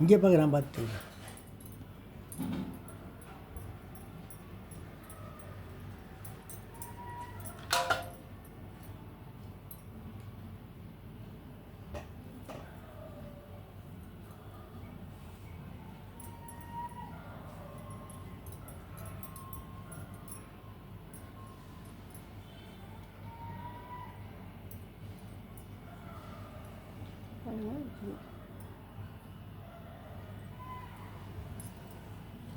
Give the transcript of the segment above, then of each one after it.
இங்கே பார்க்குறான் பார்த்து.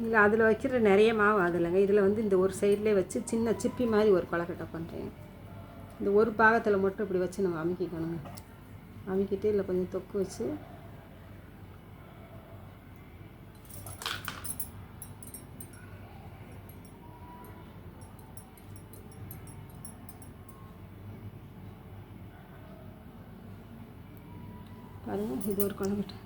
இல்லை அதில் வைக்கிற நிறைய மாவு அதில்ங்க. இதில் வந்து இந்த ஒரு சைட்லேயே வச்சு சின்ன சிப்பி மாதிரி ஒரு கொலக்கட்டை பண்ணுறேன். இந்த ஒரு பாகத்தில் மட்டும் இப்படி வச்சு நம்ம அமுக்கிக்கணுங்க. அமுக்கிட்டு இல்லை கொஞ்சம் தொக்கு வச்சு பாருங்கள், இது ஒரு கொலக்கட்டை.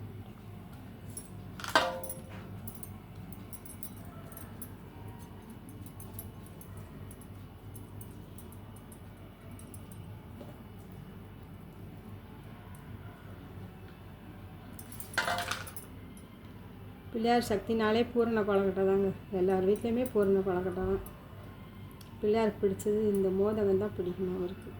பிள்ளையார் சக்தினாலே பூரண கொலக்கட்டை தாங்க. எல்லார் வீட்லேயுமே பூரண கொலக்கட்டை தான். பிள்ளையாருக்கு பிடிச்சது இந்த மோதகம் தான் பிடிக்கும் அவருக்கு.